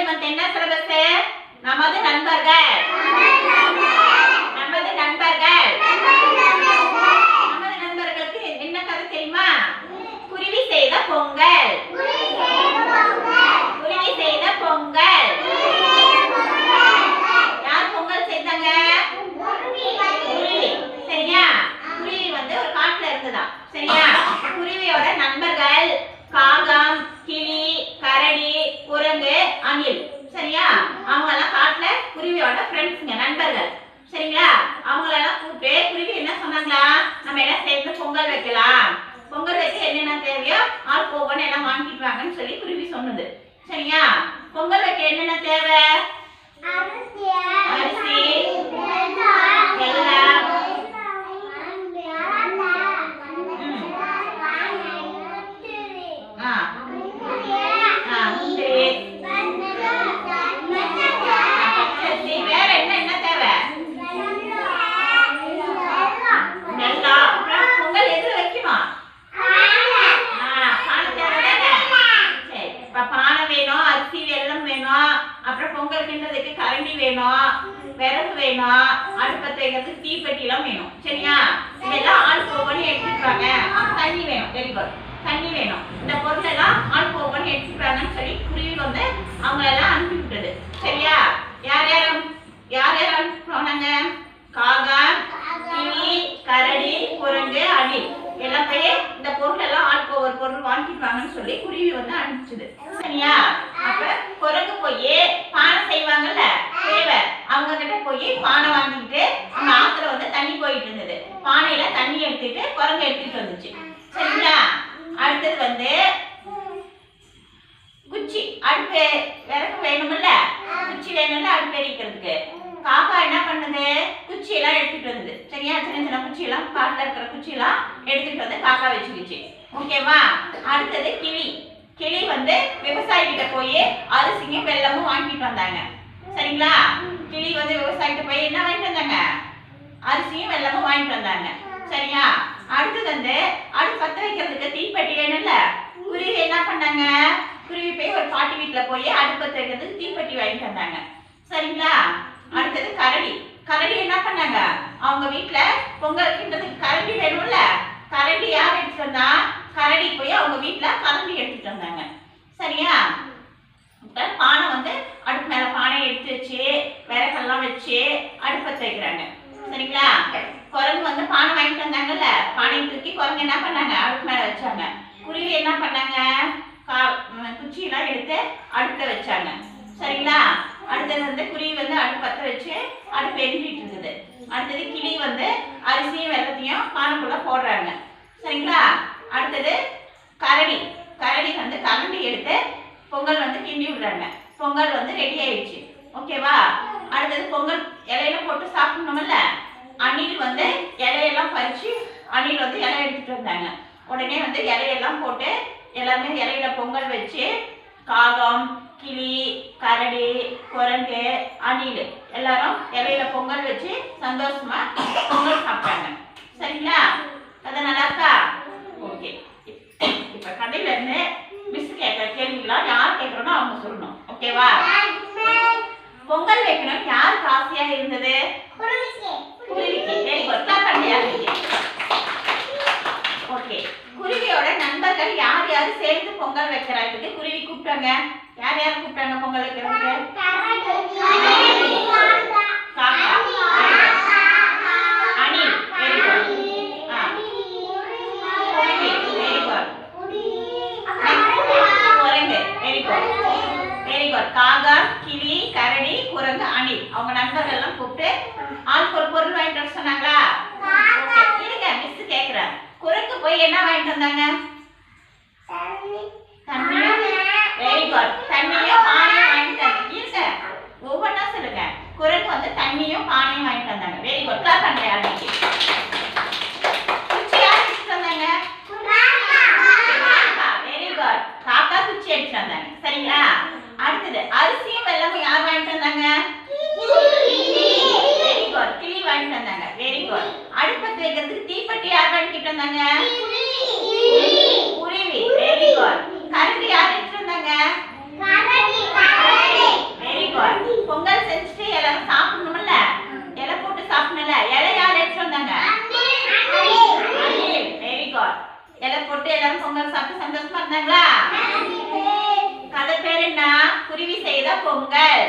April month என்ன syllabus? நமது நண்பர்கள். நமது நண்பர்கள். நமது நண்பர்களுக்கு என்ன கதை தெரியுமா? குருவி செய்த பொங்கல். குருவி செய்த பொங்கல். யார் பொங்கல் செய்தாங்க? குருவி. சரியா? குருவி வந்து ஒரு காட்டுல இருந்ததா. சரியா? குருவியோட நண்பர்கள் காகம், கிளி, கரடி, குரங்கு, அணில். சரியா? அவங்க எல்லாம் காட்டுல குருவியோட ஃப்ரெண்ட்ஸ்ங்க, நண்பர்கள். சரிங்களா? அவங்களெல்லாம் கூப்பிட்டு குருவி என்ன சொன்னாங்களா? நம்ம எல்லாம் சேர்ந்து பொங்கல் வைக்கலாம். பொங்கல் வைக்க என்னென்ன தேவையோ ஆள் போகணும் எல்லாம் வாங்கிட்டு வாங்கன்னு சொல்லி குருவி சொன்னது. சரியா? பொங்கல் வைக்க என்னென்ன தேவை? அரிசி, வெல்லம், விறகு வேணும், அடுப்பத்தை வைக்கிறதுக்கு தீப்பெட்டிலாம் வேணும். சரியா? இதெல்லாம் ஆள் போகணும்னு எடுத்துக்கிறாங்க. தண்ணி வேணும். Very good. தண்ணி வேணும். இந்த பொருள் எல்லாம் ஆள் போகணும்னு எடுத்துக்கிறாங்கன்னு சொல்லி குருவி வந்து அவங்க எல்லாம் அனுப்பி விட்டது. சரியா? யார் யார் அனுப்பினாங்க? காகம், கிளி, கரடி, குரங்கு, அணில் எல்லாம் போய் இந்த பொருள் எல்லாம் ஆளுக்கு ஒவ்வொரு பொருள் வாங்கிட்டு வாங்கன்னு சொல்லி குருவி வந்து அனுப்பிச்சுது. சரியா? அப்ப குரங்கு போய் பானை செய்வாங்கல்ல, அவங்க கிட்ட போய் பானை வாங்கிட்டு அவங்க ஆத்துல வந்து தண்ணி போயிட்டு இருந்தது. பானையில தண்ணி எடுத்துட்டு குரங்கு எடுத்துட்டு வந்துச்சு. சரிங்களா? அடுத்தது வந்து குச்சி, அடுப்பு விறகு வேணும்ல, குச்சி வேணும்ல அடுப்பு எரிக்கிறதுக்கு. காக்கா என்ன பண்ணுது? குச்சி எல்லாம் எடுத்துட்டு வந்தது. சரியா? சின்ன சின்ன குச்சி எல்லாம், காட்டுல இருக்கிற குச்சி எல்லாம் எடுத்துட்டு வந்து காக்கா வச்சுக்கிச்சு. ஓகேவா? அடுத்தது கிளி. கிளி வந்து விவசாயி கிட்ட போய் அரிசியும் வெல்லமும் வாங்கிட்டு வந்தாங்க. சரிங்களா? கிளி வந்து விவசாயிகிட்ட போய் என்ன வாங்கிட்டு வந்தாங்க? அரிசியும் வெல்லமும் வாங்கிட்டு வந்தாங்க. சரியா? அடுத்தது வந்து அடுப்பு பத்த வைக்கிறதுக்கு தீப்பெட்டி வேணும்ல, குருவி என்ன பண்ணாங்க? குருவி போய் ஒரு பாட்டி வீட்டுல போய் அடுப்பு பத்த வைக்கிறதுக்கு தீப்பெட்டி வாங்கிட்டு வந்தாங்க. சரிங்களா? அடுத்தது கரடி. கரடி என்ன பண்ணாங்க? அவங்க வீட்டுல பொங்கல் வைக்கிறதுக்கு கரண்டி வேணும்ல, கரண்டி யார் எடுத்துட்டு வந்தா? கரடி போய் அவங்க வீட்டுல கரண்டி எடுத்துட்டு வந்தாங்க. சரியா? பானை வந்து அடுப்பு மேல பானையை எடுத்து வச்சு விறகெல்லாம் வச்சு அடுப்பத்தை வைக்கிறாங்க. சரிங்களா? குரங்கு வந்து பானை வாங்கிட்டு வந்தாங்கல்ல, பானையை தூக்கி குரங்கு என்ன பண்ணாங்க? அடுப்பு மேல வச்சாங்க. குருவி என்ன பண்ணாங்க? குச்சியெல்லாம் எடுத்து அடுப்புல வச்சாங்க. சரிங்களா? அடுத்தது வந்து குருவி வந்து அடுப்பு பத்த வச்சு அடுப்பு எரிஞ்சிட்டு இருந்தது. அடுத்தது கிளி வந்து அரிசியும் வெல்லத்தையும் பானைக்குள்ள போடுறாங்க. சரிங்களா? அடுத்தது கரடி. கரடி வந்து கரண்டி எடுத்து பொங்கல் வந்து கிண்டி விடுறாங்க. பொங்கல் வந்து ரெடி ஆயிடுச்சு. ஓகேவா? அடுத்தது பொங்கல் இலையில போட்டு சாப்பிடணும்ல, அணில் வந்து இலையெல்லாம் பறிச்சு அணில் வந்து இலை எடுத்துட்டு வந்தாங்க. உடனே வந்து இலையெல்லாம் போட்டு எல்லாமே இலையில பொங்கல் வச்சு காகம், கிளி, கரடி, குரங்கு, அணில் எல்லாரும் இலையில பொங்கல் வச்சு சந்தோஷமா பொங்கல் சாப்பிட்டாங்க. சரிங்களா? கதை நல்லா இருக்கா? ஓகே. இப்ப கதையில இருந்து மிஸ் கேட்கிற கேள்விலாம் யார் கேட்கறோம்னோ அவங்க சொல்லணும். ஓகேவா? பொங்கல் வைக்கணும் யாருக்கு ஆசையா இருந்தது? குருவிக்கு. Very good. ஓகே. குருவியோட நண்பர்கள் யார் யார் சேர்ந்து பொங்கல் வைக்கிறாங்க? குருவி கூப்பிட்டாங்க. யார் யார் கூப்பிட்டாங்க பொங்கல் வைக்கிறதுக்கு? அணில். Very good. குருவி. Very good. குரங்கு. Very good. Very good. காகம், கிளி, கரடி, குரங்கு, அணில் அவங்க நண்பர்கள் எல்லாம் கூப்பிட்டு ஆளுக்கு ஒரு பொருள் வாங்கிட்டு வர சொன்னாங்களா? இருங்க, மிஸ் கேக்குறேன். குரங்கு போய் என்ன வாங்கிட்டு வந்தாங்க? தண்ணியும். Very good. தண்ணியும் பானையும் வாங்கிட்டு வந்தாங்க. இருங்க, ஒவ்வொன்றா சொல்லுங்க. குரங்கு வந்து தண்ணியும் பானையும் வாங்கிட்டு வந்தாங்க. Very good. கிளாப் பண்றேன் யாருக்கு? குச்சி யார் எடுத்துட்டு வந்தாங்க? Very good. காக்கா குச்சி எடுத்துட்டு வந்தாங்க. சரிங்களா? அடுத்தது அரிசியும் வெல்லமும் யார் வாங்கிட்டு வந்தாங்க? Very good. கிளி வாங்கிட்டு வந்தாங்க. Very good. அடுப்பத்து வைக்கிறதுக்கு தீப்பெட்டி யார் வாங்கிட்டு வந்தாங்க? குருவி. Very good. கரண்டி யார் எடுத்துட்டு வந்தாங்க? வந்தாங்களா? கதை பேர் என்ன? குருவி செய்த பொங்கல்.